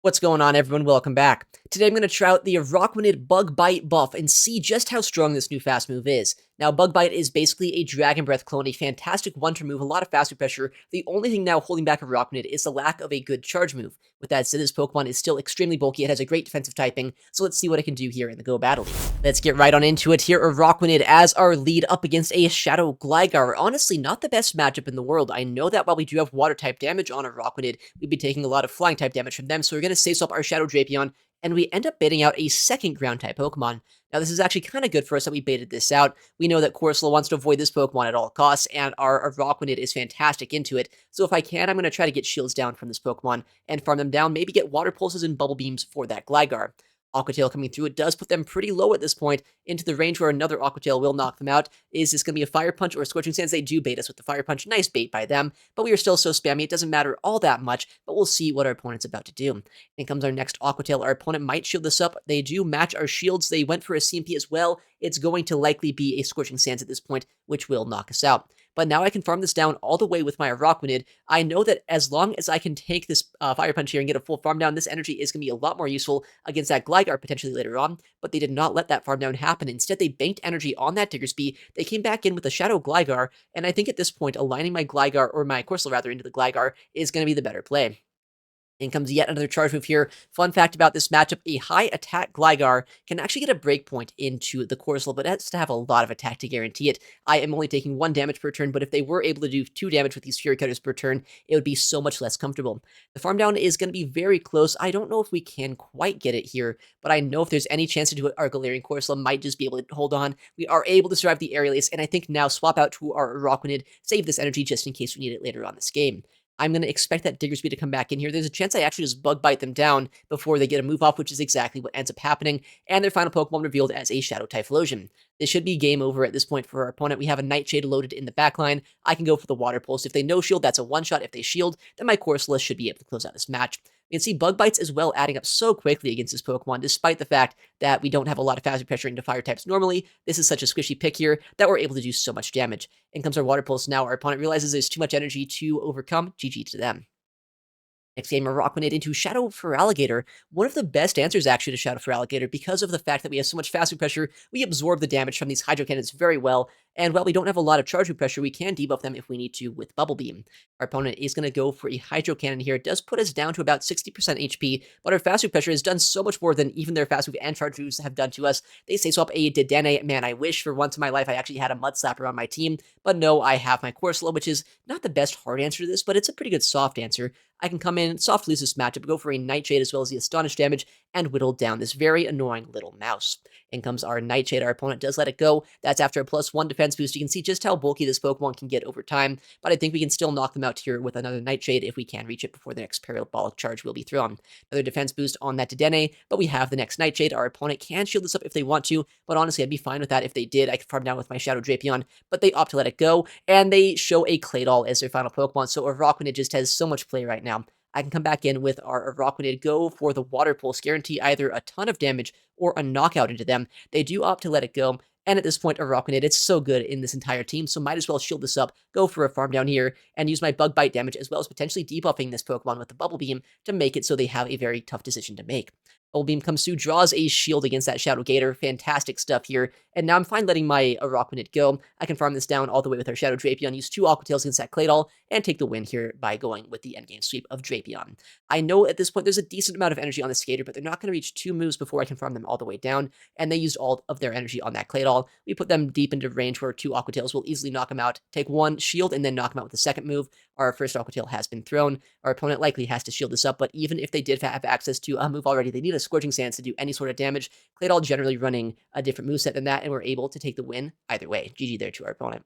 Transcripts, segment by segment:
What's going on, everyone? Welcome back. Today I'm going to try out the Araquanid Bug Bite buff and see just how strong this new fast move is. Now, Bug Bite is basically a Dragon Breath clone, a fantastic one-turn move, a lot of fast move pressure. The only thing now holding back Araquanid is the lack of a good charge move. With that said, this Pokemon is still extremely bulky, it has a great defensive typing, so let's see what it can do here in the Go Battle League. Let's get right on into it here. Araquanid as our lead up against a Shadow Gligar. Honestly, not the best matchup in the world. I know that while we do have Water-type damage on Araquanid, we'd be taking a lot of Flying-type damage from them, so we're going to safe swap our Shadow Drapion, and we end up baiting out a second Ground-type Pokemon. Now, this is actually kind of good for us that we baited this out. We know that Corsola wants to avoid this Pokemon at all costs, and our Araquanid is fantastic into it. So if I can, I'm going to try to get shields down from this Pokemon and farm them down, maybe get Water Pulses and Bubble Beams for that Gligar. Aqua Tail coming through, it does put them pretty low at this point, into the range where another Aqua Tail will knock them out. Is this going to be a Fire Punch or a Scorching Sands? They do bait us with the Fire Punch. Nice bait by them, but we are still so spammy, it doesn't matter all that much, but we'll see what our opponent's about to do. In comes our next Aqua Tail. Our opponent might shield this up. They do match our shields. They went for a CMP as well. It's going to likely be a Scorching Sands at this point, which will knock us out. But now I can farm this down all the way with my Araquanid. I know that as long as I can take this Fire Punch here and get a full farm down, this energy is going to be a lot more useful against that Gligar potentially later on, but they did not let that farm down happen. Instead, they banked energy on that Diggersby. They came back in with a Shadow Gligar, and I think at this point, aligning my Gligar, or my Corsola rather, into the Gligar is going to be the better play. In comes yet another charge move here. Fun fact about this matchup, a high attack Gligar can actually get a breakpoint into the Corsola, but it has to have a lot of attack to guarantee it. I am only taking 1 damage per turn, but if they were able to do 2 damage with these Fury Cutters per turn, it would be so much less comfortable. The farm down is going to be very close. I don't know if we can quite get it here, but I know if there's any chance to do it, our Galarian Corsola might just be able to hold on. We are able to survive the Aerial Ace, and I think now swap out to our Araquanid, save this energy just in case we need it later on this game. I'm going to expect that Diggersby to come back in here. There's a chance I actually just Bug Bite them down before they get a move off, which is exactly what ends up happening, and their final Pokemon revealed as a Shadow Typhlosion. This should be game over at this point for our opponent. We have a Nightshade loaded in the backline. I can go for the Water Pulse. If they no shield, that's a one-shot. If they shield, then my Corsola should be able to close out this match. We can see Bug Bites as well adding up so quickly against this Pokemon, despite the fact that we don't have a lot of fast pressure into fire types normally. This is such a squishy pick here that we're able to do so much damage. In comes our Water Pulse now. Our opponent realizes there's too much energy to overcome. GG to them. Next game, Araquanid into Shadow Feraligatr. One of the best answers, actually, to Shadow Feraligatr because of the fact that we have so much fast move pressure. We absorb the damage from these Hydro Cannons very well, and while we don't have a lot of charge move pressure, we can debuff them if we need to with Bubble Beam. Our opponent is going to go for a Hydro Cannon here. It does put us down to about 60% HP, but our fast move pressure has done so much more than even their fast move and charge moves have done to us. They say swap a Dedenne. Man, I wish for once in my life I actually had a Mud Slapper on my team, but no, I have my Corsola, which is not the best hard answer to this, but it's a pretty good soft answer. I can come in, soft lose this matchup, go for a Nightshade as well as the Astonish damage, and whittle down this very annoying little mouse. In comes our Nightshade. Our opponent does let it go. That's after a +1 defense boost. You can see just how bulky this Pokemon can get over time, but I think we can still knock them out here with another Nightshade if we can reach it before the next Parabolic Charge will be thrown. Another defense boost on that Dedenne, but we have the next Nightshade. Our opponent can shield this up if they want to, but honestly, I'd be fine with that if they did. I could farm down with my Shadow Drapion, but they opt to let it go, and they show a Claydol as their final Pokemon, so Araquanid just has so much play right now. I can come back in with our Araquanid, go for the Water Pulse, guarantee either a ton of damage or a knockout into them. They do opt to let it go, and at this point, Araquanid, it's so good in this entire team, so might as well shield this up, go for a farm down here, and use my Bug Bite damage, as well as potentially debuffing this Pokemon with the Bubble Beam to make it so they have a very tough decision to make. Bubble Beam comes through, draws a shield against that Shadow Gator. Fantastic stuff here. And now I'm fine letting my Araquanid go. I can farm this down all the way with our Shadow Drapion, use 2 Aqua Tails against that Claydol, and take the win here by going with the endgame sweep of Drapion. I know at this point there's a decent amount of energy on the Skater, but they're not going to reach 2 moves before I can farm them all the way down, and they used all of their energy on that Claydol. We put them deep into range where 2 Aqua Tails will easily knock them out. Take 1 shield and then knock them out with the second move. Our first Aqua Tail has been thrown. Our opponent likely has to shield this up, but even if they did have access to a move already, they need a Scorching Sands to do any sort of damage. Claydol generally running a different moveset than that, and we're able to take the win either way. GG there to our opponent.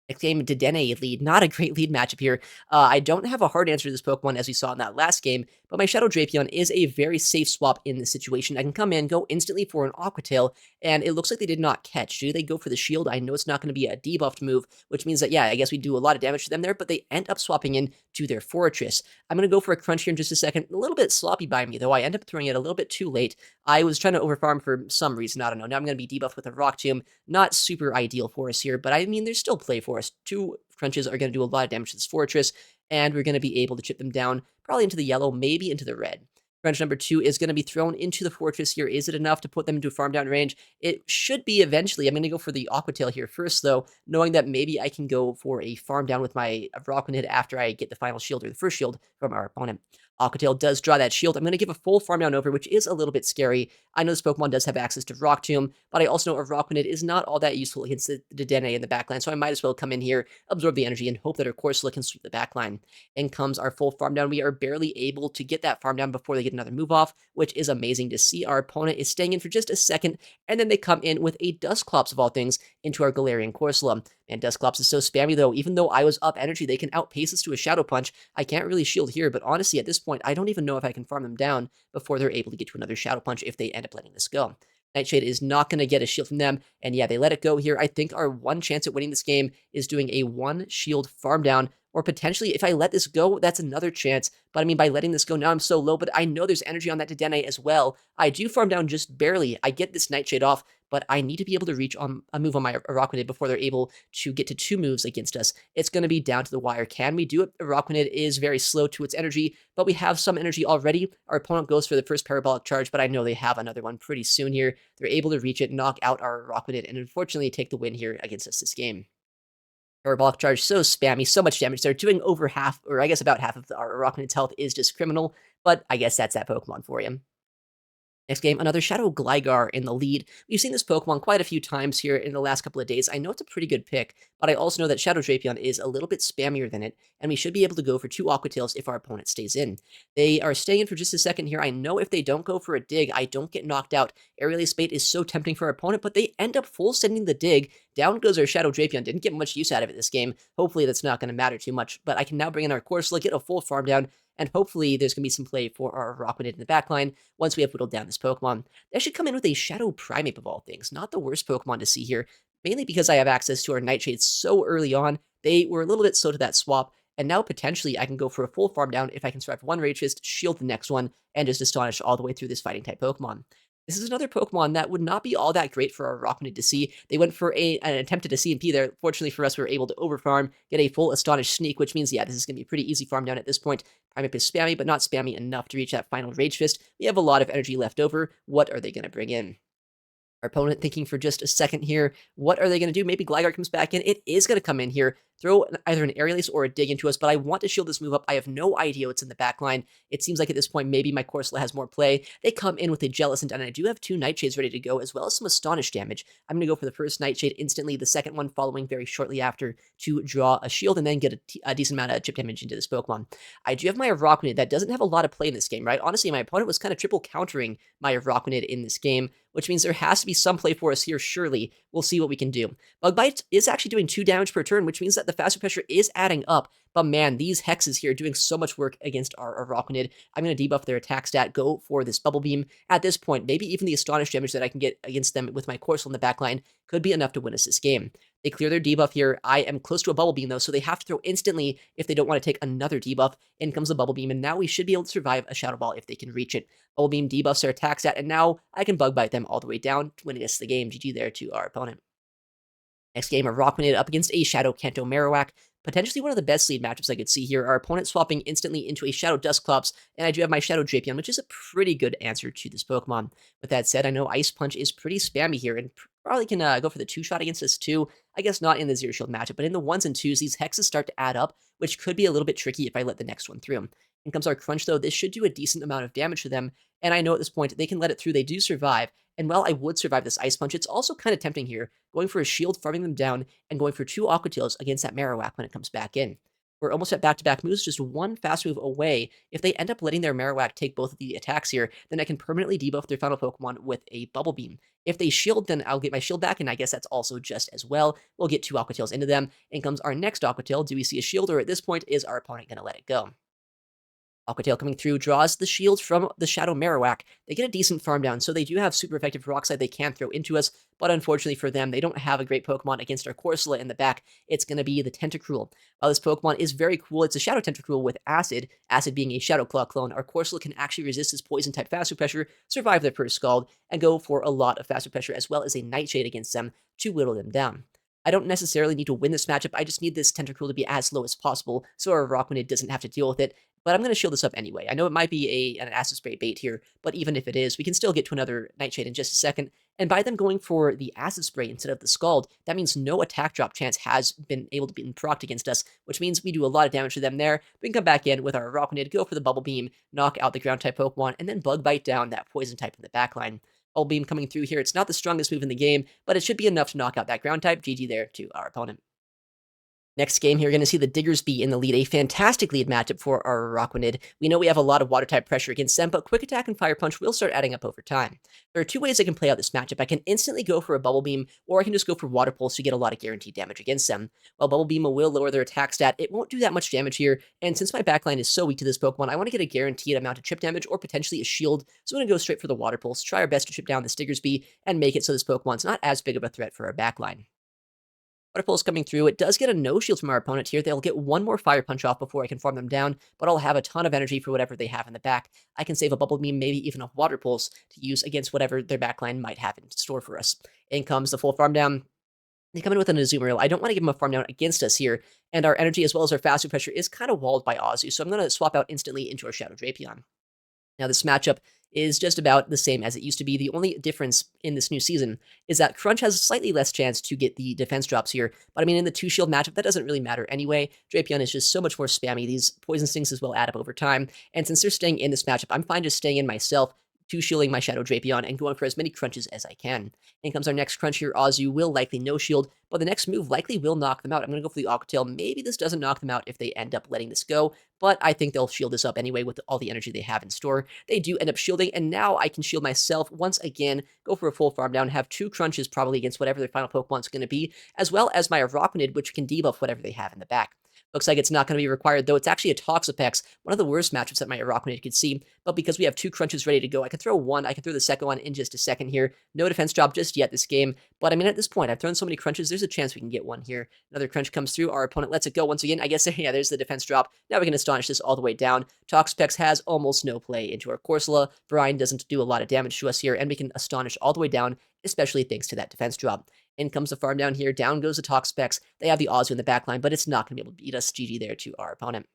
Next game, Dedenne lead. Not a great lead matchup here. I don't have a hard answer to this Pokemon as we saw in that last game, but my Shadow Drapion is a very safe swap in this situation. I can come in, go instantly for an Aqua Tail, and it looks like they did not catch. Do they go for the shield? I know it's not going to be a debuffed move, which means that, yeah, I guess we do a lot of damage to them there, but they end up swapping in to their Fortress. I'm going to go for a Crunch here in just a second. A little bit sloppy by me, though. I end up throwing it a little bit too late. I was trying to overfarm for some reason. I don't know. Now I'm going to be debuffed with a Rock Tomb. Not super ideal for us here, but I mean, there's still play for us. 2 Crunches are going to do a lot of damage to this Fortress, and we're going to be able to chip them down, probably into the yellow, maybe into the red. Crunch number 2 is going to be thrown into the fortress here. Is it enough to put them into farm down range? It should be eventually. I'm going to go for the Aqua Tail here first, though, knowing that maybe I can go for a farm down with my Araquanid after I get the final shield or the first shield from our opponent. Aqua Tail does draw that shield. I'm going to give a full farm down over, which is a little bit scary. I know this Pokemon does have access to Rock Tomb, but I also know Araquanid is not all that useful against the Dedenne in the backline, so I might as well come in here, absorb the energy, and hope that our Corsola can sweep the backline. In comes our full farm down. We are barely able to get that farm down before they get another move off, which is amazing to see. Our opponent is staying in for just a second, and then they come in with a Dusclops of all things into our Galarian Corsola. And Dusclops is so spammy though. Even though I was up energy, they can outpace us to a Shadow Punch. I can't really shield here, but honestly, at this point, I don't even know if I can farm them down before they're able to get to another Shadow Punch if they end up letting this go. Nightshade is not going to get a shield from them, and yeah, they let it go here. I think our one chance at winning this game is doing a one shield farm down, or potentially, if I let this go, that's another chance. But I mean, by letting this go, now I'm so low, but I know there's energy on that Dedenne as well. I do farm down just barely. I get this Nightshade off, but I need to be able to reach on a move on my Araquanid before they're able to get to 2 moves against us. It's going to be down to the wire. Can we do it? Araquanid is very slow to its energy, but we have some energy already. Our opponent goes for the first Parabolic Charge, but I know they have another one pretty soon here. They're able to reach it, knock out our Araquanid, and unfortunately take the win here against us this game. Parabolic Charge, so spammy, so much damage. They're doing over half, or I guess about half of our Araquanid's health is just criminal, but I guess that's that Pokemon for you. Next game, another Shadow Gligar in the lead. We've seen this Pokemon quite a few times here in the last couple of days. I know it's a pretty good pick, but I also know that Shadow Drapion is a little bit spammier than it, and we should be able to go for 2 Aqua Tails if our opponent stays in. They are staying in for just a second here. I know if they don't go for a dig, I don't get knocked out. Aerial Bait is so tempting for our opponent, but they end up full sending the dig. Down goes our Shadow Drapion. Didn't get much use out of it this game. Hopefully that's not going to matter too much, but I can now bring in our Corsola, get a full farm down, and hopefully there's going to be some play for our Araquanid in the backline once we have whittled down this Pokemon. They should come in with a Shadow Primeape of all things. Not the worst Pokemon to see here, mainly because I have access to our Nightshades so early on. They were a little bit slow to that swap, and now potentially I can go for a full farm down if I can survive one Rage Fist, shield the next one, and just Astonish all the way through this fighting type Pokemon. This is another Pokemon that would not be all that great for our Araquanid to see. They went for an attempt at a CMP there. Fortunately for us, we were able to overfarm, get a full Astonish Sneak, which means, yeah, this is going to be a pretty easy farm down at this point. Primeape is spammy, but not spammy enough to reach that final Rage Fist. We have a lot of energy left over. What are they going to bring in? Our opponent thinking for just a second here. What are they going to do? Maybe Gligar comes back in. It is going to come in here, throw either an Aerial Ace or a dig into us, but I want to shield this move up. I have no idea what's in the back line. It seems like at this point, maybe my Corsola has more play. They come in with a Jellicent, and I do have 2 Nightshades ready to go, as well as some Astonish damage. I'm going to go for the first Nightshade instantly, the second one following very shortly after to draw a shield and then get a decent amount of chip damage into this Pokemon. I do have my Araquanid that doesn't have a lot of play in this game, right? Honestly, my opponent was kind of triple countering my Araquanid in this game, which means there has to be some play for us here, surely. We'll see what we can do. Bug Bite is actually doing 2 damage per turn, which means that the faster pressure is adding up. But man, these hexes here are doing so much work against our Araquanid. I'm going to debuff their attack stat, go for this Bubble Beam. At this point, maybe even the Astonish damage that I can get against them with my Corsola in the backline could be enough to win us this game. They clear their debuff here. I am close to a Bubble Beam, though, so they have to throw instantly if they don't want to take another debuff. In comes the Bubble Beam, and now we should be able to survive a Shadow Ball if they can reach it. Bubble Beam debuffs their attack stat, and now I can Bug Bite them all the way down, winning us the game. GG there to our opponent. Next game, Araquanid up against a Shadow Kanto Marowak. Potentially one of the best lead matchups I could see here. Our opponent swapping instantly into a Shadow Dusclops, and I do have my Shadow Drapion, which is a pretty good answer to this Pokemon. With that said, I know Ice Punch is pretty spammy here, and probably can go for the 2-shot against this too. I guess not in the Zero Shield matchup, but in the 1s and 2s, these hexes start to add up, which could be a little bit tricky if I let the next one through. In comes our Crunch, though. This should do a decent amount of damage to them, and I know at this point they can let it through. They do survive, and while I would survive this Ice Punch, it's also kind of tempting here, going for a shield, farming them down, and going for 2 Aqua Tails against that Marowak when it comes back in. We're almost at back-to-back moves, just one fast move away. If they end up letting their Marowak take both of the attacks here, then I can permanently debuff their final Pokemon with a Bubble Beam. If they shield, then I'll get my shield back, and I guess that's also just as well. We'll get 2 Aqua Tails into them. In comes our next Aqua Tail. Do we see a shield, or at this point, is our opponent going to let it go? Aqua Tail coming through draws the shield from the Shadow Marowak. They get a decent farm down, so they do have super effective Rock Slide they can throw into us, but unfortunately for them, they don't have a great Pokemon against our Corsola in the back. It's going to be the Tentacruel. While this Pokemon is very cool, it's a Shadow Tentacruel with Acid, Acid being a Shadow Claw clone. Our Corsola can actually resist this Poison-type Faster Pressure, survive their first Scald, and go for a lot of Faster Pressure as well as a Nightshade against them to whittle them down. I don't necessarily need to win this matchup, I just need this Tentacruel to be as low as possible, so our Araquanid doesn't have to deal with it. but I'm going to shield this up anyway. I know it might be an acid spray bait here, but even if it is, we can still get to another Nightshade in just a second. And by them going for the acid spray instead of the Scald, that means no attack drop chance has been able to be procced against us, which means we do a lot of damage to them there. We can come back in with our Araquanid, go for the Bubble Beam, knock out the ground type Pokemon, and then Bug Bite down that poison type in the backline. Bubble Beam coming through here. It's not the strongest move in the game, but it should be enough to knock out that ground type. GG there to our opponent. Next game here, you're going to see the Diggersby in the lead, a fantastic lead matchup for our Araquanid. We know we have a lot of water-type pressure against them, but Quick Attack and Fire Punch will start adding up over time. There are two ways I can play out this matchup. I can instantly go for a Bubble Beam, or I can just go for Water Pulse to get a lot of guaranteed damage against them. While Bubble Beam will lower their attack stat, it won't do that much damage here, and since my backline is so weak to this Pokemon, I want to get a guaranteed amount of chip damage, or potentially a shield, so I'm going to go straight for the Water Pulse, try our best to chip down this Diggersby, and make it so this Pokemon's not as big of a threat for our backline. Water Pulse coming through. It does get a no shield from our opponent here. They'll get one more Fire Punch off before I can farm them down, but I'll have a ton of energy for whatever they have in the back. I can save a Bubble Beam, maybe even a Water Pulse to use against whatever their backline might have in store for us. In comes the full farm down. They come in with an Azumarill. I don't want to give them a farm down against us here, and our energy as well as our fast food pressure is kind of walled by Azu, so I'm going to swap out instantly into our Shadow Drapion. Now, this matchup is just about the same as it used to be. The only difference in this new season is that Crunch has slightly less chance to get the defense drops here. But I mean, in the 2-shield matchup, that doesn't really matter anyway. Drapion is just so much more spammy. These Poison Stings as well add up over time. And since they're staying in this matchup, I'm fine just staying in myself, 2-shielding my Shadow Drapion, and going for as many crunches as I can. In comes our next crunch here. Azu will likely no-shield, but the next move likely will knock them out. I'm going to go for the Aqua Tail. Maybe this doesn't knock them out if they end up letting this go, but I think they'll shield this up anyway with all the energy they have in store. They do end up shielding, and now I can shield myself once again, go for a full farm down, have 2 crunches probably against whatever their final Pokemon's going to be, as well as my Araquanid, which can debuff whatever they have in the back. Looks like it's not going to be required, though it's actually a Toxapex, one of the worst matchups that my Araquanid could see, but because we have 2 crunches ready to go, I can throw one, I can throw the second one in just a second here. No defense drop just yet this game, but I mean, at this point, I've thrown so many crunches, there's a chance we can get one here. Another crunch comes through, our opponent lets it go once again. I guess, yeah, there's the defense drop. Now we can astonish this all the way down. Toxapex has almost no play into our Corsola. Brine doesn't do a lot of damage to us here, and we can astonish all the way down, especially thanks to that defense drop. In comes the farm down here. Down goes the Toxapex. They have the Azu in the backline, but it's not going to be able to beat us. GG there to our opponent.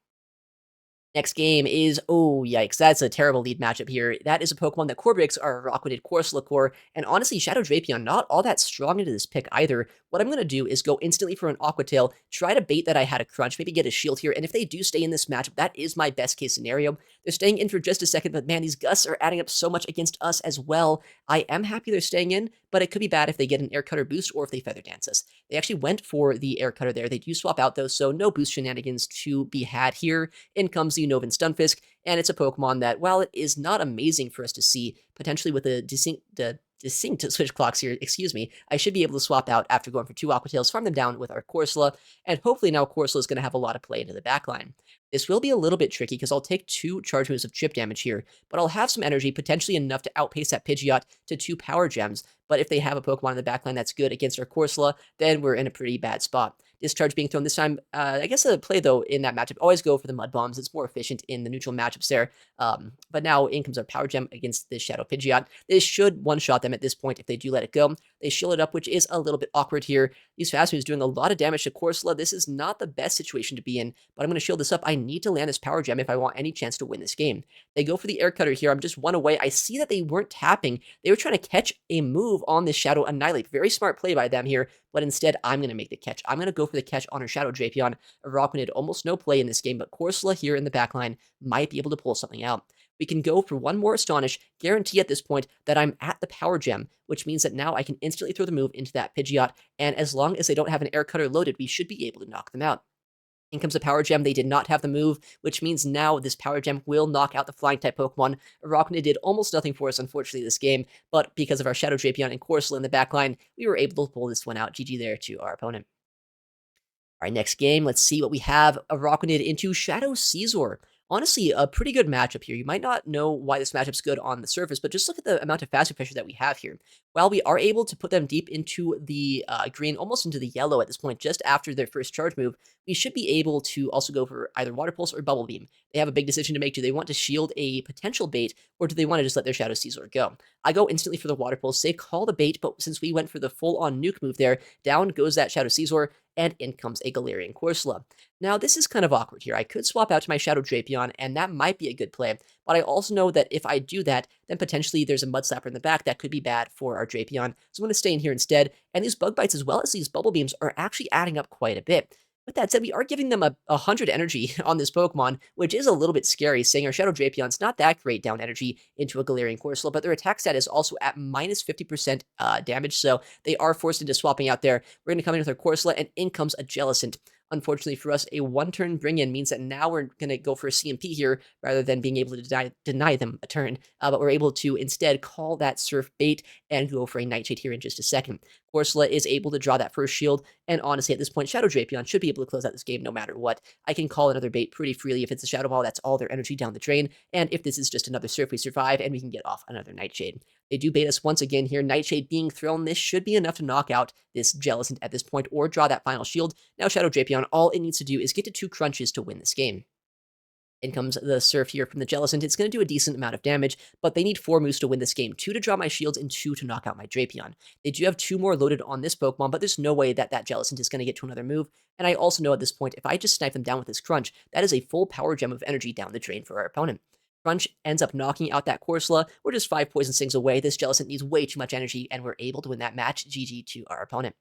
Next game is, oh, yikes, that's a terrible lead matchup here. That is a Pokemon that core breaks our Araquanid Corsola core, and honestly, Shadow Drapion not all that strong into this pick either. What I'm going to do is go instantly for an Aqua Tail, try to bait that I had a crunch, maybe get a shield here, and if they do stay in this matchup, that is my best case scenario. They're staying in for just a second, but man, these gusts are adding up so much against us as well. I am happy they're staying in, but it could be bad if they get an Air Cutter boost or if they Feather Dance us. They actually went for the Air Cutter there. They do swap out though, so no boost shenanigans to be had here. In comes the Unovan Stunfisk, and it's a Pokemon that, while it is not amazing for us to see, potentially with a distinct switch clocks here, excuse me, I should be able to swap out after going for 2 Aqua Tails, farm them down with our Corsola, and hopefully now Corsola is going to have a lot of play into the backline. This will be a little bit tricky because I'll take 2 charge moves of chip damage here, but I'll have some energy, potentially enough to outpace that Pidgeot to 2 Power Gems, but if they have a Pokemon in the backline that's good against our Corsola, then we're in a pretty bad spot. Discharge being thrown this time, I guess the play though in that matchup, always go for the Mud Bombs. It's more efficient in the neutral matchups there. But now in comes our Power Gem against this Shadow Pidgeot. This should one-shot them at this point if they do let it go. They shield it up, which is a little bit awkward here. These fast moves doing a lot of damage to Corsola. This is not the best situation to be in, but I'm going to shield this up. I need to land this Power Gem if I want any chance to win this game. They go for the Air Cutter here. I'm just 1 away. I see that they weren't tapping. They were trying to catch a move on this Shadow Annihilate. Very smart play by them here, but instead I'm going to make the catch. I'm going to go for the catch on our Shadow Drapion. Araquanid almost no play in this game, but Corsola here in the backline might be able to pull something out. We can go for 1 more Astonish, guarantee at this point that I'm at the Power Gem, which means that now I can instantly throw the move into that Pidgeot, and as long as they don't have an Air Cutter loaded, we should be able to knock them out. In comes a Power Gem. They did not have the move, which means now this Power Gem will knock out the Flying-type Pokemon. Araquanid did almost nothing for us, unfortunately, this game, but because of our Shadow Drapion and Corsola in the backline, we were able to pull this one out. GG there to our opponent. All right, next game, let's see what we have. Araquanid into Shadow Caesar. Honestly, a pretty good matchup here. You might not know why this matchup's good on the surface, but just look at the amount of fast pressure that we have here. While we are able to put them deep into the green, almost into the yellow at this point, just after their first charge move, we should be able to also go for either Water Pulse or Bubble Beam. They have a big decision to make. Do they want to shield a potential bait, or do they want to just let their Shadow Caesar go? I go instantly for the Water Pulse. They call the bait, but since we went for the full-on nuke move there, down goes that Shadow Caesar, and in comes a Galarian Corsola. Now, this is kind of awkward here. I could swap out to my Shadow Drapion, and that might be a good play, but I also know that if I do that, then potentially there's a Mud Slapper in the back that could be bad for our Drapion, so I'm going to stay in here instead, and these Bug Bites as well as these Bubble Beams are actually adding up quite a bit. With that said, we are giving them a 100 energy on this Pokemon, which is a little bit scary, saying our Shadow Drapion's not that great down energy into a Galarian Corsola, but their attack stat is also at minus 50% damage, so they are forced into swapping out there. We're going to come in with our Corsola, and in comes a Jellicent. Unfortunately for us, a one-turn bring-in means that now we're going to go for a CMP here rather than being able to deny them a turn, but we're able to instead call that Surf bait and go for a Nightshade here in just a second. Corsola is able to draw that first shield, and honestly, at this point, Shadow Drapion should be able to close out this game no matter what. I can call another bait pretty freely. If it's a Shadow Ball, that's all their energy down the drain, and if this is just another Surf, we survive, and we can get off another Nightshade. They do bait us once again here. Nightshade being thrown. This should be enough to knock out this Jellicent at this point or draw that final shield. Now Shadow Drapion, all it needs to do is get to 2 crunches to win this game. In comes the Surf here from the Jellicent. It's going to do a decent amount of damage, but they need 4 moves to win this game. 2 to draw my shields and 2 to knock out my Drapion. They do have 2 more loaded on this Pokemon, but there's no way that that Jellicent is going to get to another move. And I also know at this point, if I just snipe them down with this Crunch, that is a full power gem of energy down the drain for our opponent. Crunch ends up knocking out that Corsola. We're just 5 Poison Stings away. This Jellicent needs way too much energy, and we're able to win that match. GG to our opponent.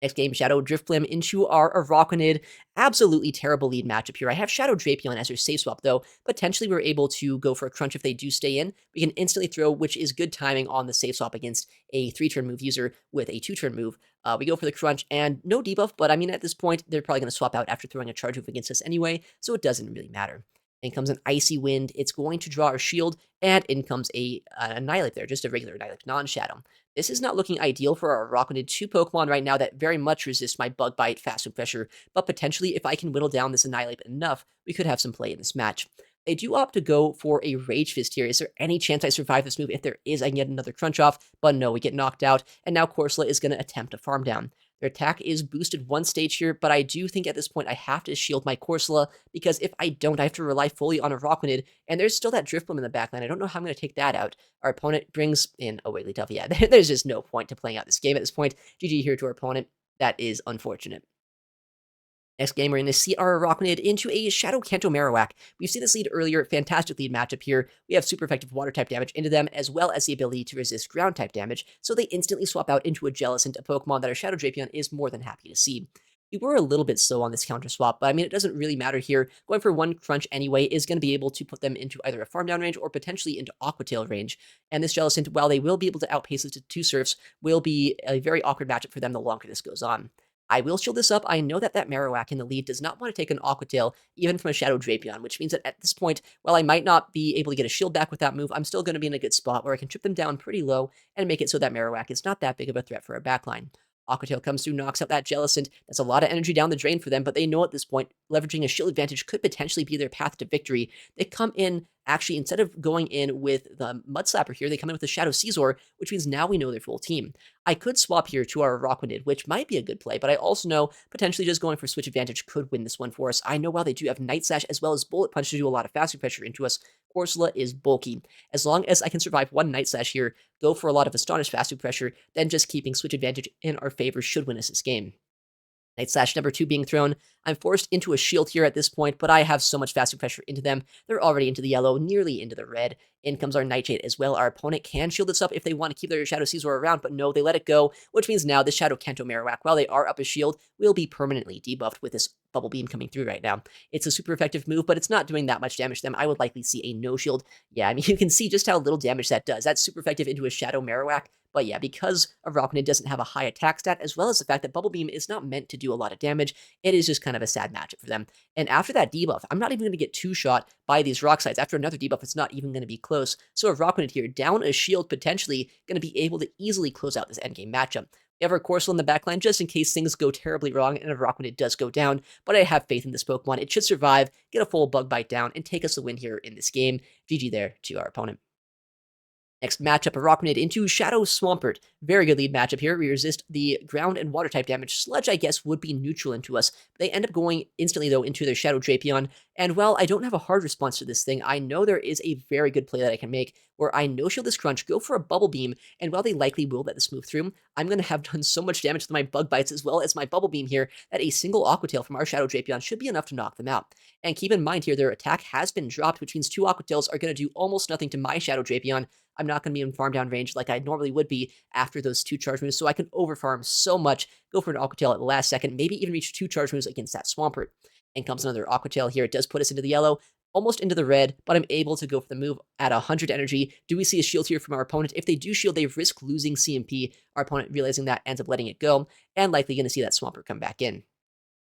Next game, Shadow Driftblim into our Araquanid. Absolutely terrible lead matchup here. I have Shadow Drapion as your safe swap, though. Potentially, we're able to go for a Crunch if they do stay in. We can instantly throw, which is good timing on the safe swap against a 3-turn move user with a 2-turn move. We go for the Crunch, and no debuff, but I mean, at this point, they're probably going to swap out after throwing a charge move against us anyway, so it doesn't really matter. In comes an Icy Wind. It's going to draw our shield, and in comes a Annihilate there, just a regular Annihilate, non-Shadow. This is not looking ideal for our Araquanid 2 Pokemon right now that very much resist my Bug Bite, Fast Move Pressure, but potentially if I can whittle down this Annihilate enough, we could have some play in this match. They do opt to go for a Rage Fist here. Is there any chance I survive this move? If there is, I can get another Crunch off, but no, we get knocked out, and now Corsola is going to attempt a farm down. Their attack is boosted 1 stage here, but I do think at this point I have to shield my Corsola, because if I don't, I have to rely fully on a Araquanid, and there's still that Driftbloom in the backline. I don't know how I'm going to take that out. Our opponent brings in a Wigglytuff. Yeah, there's just no point to playing out this game at this point. GG here to our opponent. That is unfortunate. Next game, we're going to see our Araquanid into a Shadow Kanto Marowak. We've seen this lead earlier, fantastic lead matchup here. We have super effective Water-type damage into them, as well as the ability to resist Ground-type damage, so they instantly swap out into a Jellicent, a Pokemon that our Shadow Drapion is more than happy to see. We were a little bit slow on this counter swap, but I mean, it doesn't really matter here. Going for 1 Crunch anyway is going to be able to put them into either a farm down range or potentially into Aqua Tail range. And this Jellicent, while they will be able to outpace the 2 Surfs, will be a very awkward matchup for them the longer this goes on. I will shield this up. I know that that Marowak in the lead does not want to take an Aqua Tail, even from a Shadow Drapion, which means that at this point, while I might not be able to get a shield back with that move, I'm still going to be in a good spot where I can trip them down pretty low and make it so that Marowak is not that big of a threat for our backline. Aqua Tail comes through, knocks out that Jellicent. That's a lot of energy down the drain for them, but they know at this point, leveraging a shield advantage could potentially be their path to victory. They come in, actually, instead of going in with the Mud Slapper here, they come in with the Shadow Scizor, which means now we know their full team. I could swap here to our Araquanid, which might be a good play, but I also know potentially just going for Switch Advantage could win this one for us. I know while they do have Night Slash as well as Bullet Punch to do a lot of fast pressure into us, Corsola is bulky. As long as I can survive 1 Night Slash here, go for a lot of Astonish fast pressure, then just keeping Switch Advantage in our favor should win us this game. Night Slash number 2 being thrown. I'm forced into a shield here at this point, but I have so much fast pressure into them. They're already into the yellow, nearly into the red. In comes our Nightshade as well. Our opponent can shield this up if they want to keep their Shadow Scizor around, but no, they let it go, which means now this Shadow Kanto Marowak, while they are up a shield, will be permanently debuffed with this Bubble Beam coming through right now. It's a super effective move, but it's not doing that much damage to them. I would likely see a no shield. Yeah, I mean, you can see just how little damage that does. That's super effective into a Shadow Marowak. But yeah, because Araquanid doesn't have a high attack stat, as well as the fact that Bubble Beam is not meant to do a lot of damage, it is just kind of a sad matchup for them. And after that debuff, I'm not even going to get 2-shot by these rock sides. After another debuff, it's not even going to be close. So Araquanid here, down a shield, potentially going to be able to easily close out this endgame matchup. We have our Corsola in the backline just in case things go terribly wrong and Araquanid does go down, but I have faith in this Pokemon. It should survive, get a full Bug Bite down, and take us the win here in this game. GG there to our opponent. Next matchup, Araquanid into Shadow Swampert. Very good lead matchup here. We resist the ground and water type damage. Sludge, I guess, would be neutral into us. They end up going instantly, though, into their Shadow Drapion. And while I don't have a hard response to this thing, I know there is a very good play that I can make where I no-shield this Crunch, go for a Bubble Beam, and while they likely will let this move through, I'm going to have done so much damage to my Bug Bites as well as my Bubble Beam here that a single Aqua Tail from our Shadow Drapion should be enough to knock them out. And keep in mind here, their attack has been dropped, which means 2 Aqua Tails are going to do almost nothing to my Shadow Drapion. I'm not going to be in farm down range like I normally would be after those 2 charge moves, so I can overfarm so much, go for an Aqua Tail at the last second, maybe even reach 2 charge moves against that Swampert. And comes another Aqua Tail here. It does put us into the yellow, almost into the red, but I'm able to go for the move at 100 energy. Do we see a shield here from our opponent? If they do shield, they risk losing CMP. Our opponent, realizing that, ends up letting it go, and likely going to see that Swampert come back in.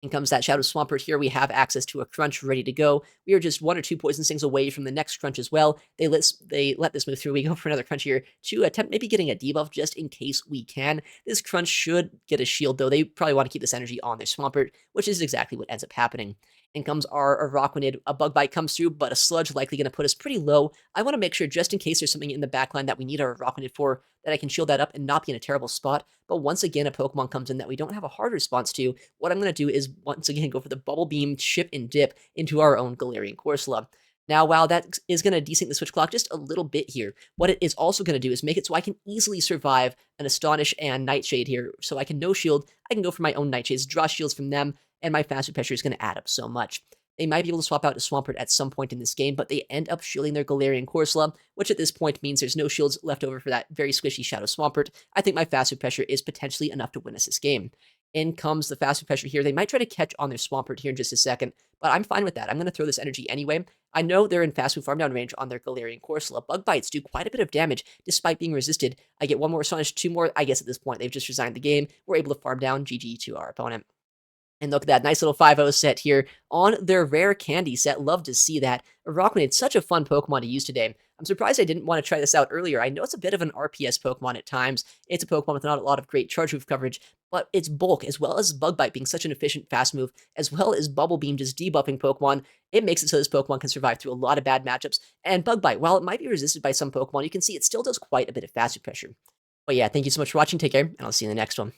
In comes that Shadow Swampert here. We have access to a Crunch ready to go. We are just 1 or 2 Poison Stings away from the next Crunch as well. They let this move through. We go for another Crunch here to attempt maybe getting a debuff just in case we can. This Crunch should get a shield, though. They probably want to keep this energy on their Swampert, which is exactly what ends up happening. In comes our Araquanid. A Bug Bite comes through, but a Sludge likely going to put us pretty low. I want to make sure, just in case there's something in the backline that we need our Araquanid for, that I can shield that up and not be in a terrible spot. But once again, a Pokemon comes in that we don't have a hard response to. What I'm going to do is, once again, go for the Bubble Beam, Chip, and Dip into our own Galarian Corsola. Now, while that is going to desync the switch clock just a little bit here, what it is also going to do is make it so I can easily survive an Astonish and Nightshade here. So I can no shield, I can go for my own Nightshades, draw shields from them, and my Fast Food Pressure is going to add up so much. They might be able to swap out to Swampert at some point in this game, but they end up shielding their Galarian Corsola, which at this point means there's no shields left over for that very squishy Shadow Swampert. I think my Fast Food Pressure is potentially enough to win us this game. In comes the Fast Food Pressure here. They might try to catch on their Swampert here in just a second, but I'm fine with that. I'm going to throw this energy anyway. I know they're in Fast Food farm down range on their Galarian Corsola. Bug Bites do quite a bit of damage despite being resisted. I get 1 more Astonish, 2 more. I guess at this point they've just resigned the game. We're able to farm down. GG to our opponent. And look at that nice little 5-0 set here on their rare candy set. Love to see that. Araquanid, such a fun Pokemon to use today. I'm surprised I didn't want to try this out earlier. I know it's a bit of an RPS Pokemon at times. It's a Pokemon with not a lot of great charge move coverage, but its bulk, as well as Bug Bite being such an efficient fast move, as well as Bubble Beam just debuffing Pokemon, it makes it so this Pokemon can survive through a lot of bad matchups. And Bug Bite, while it might be resisted by some Pokemon, you can see it still does quite a bit of fast pressure. But yeah, thank you so much for watching. Take care, and I'll see you in the next one.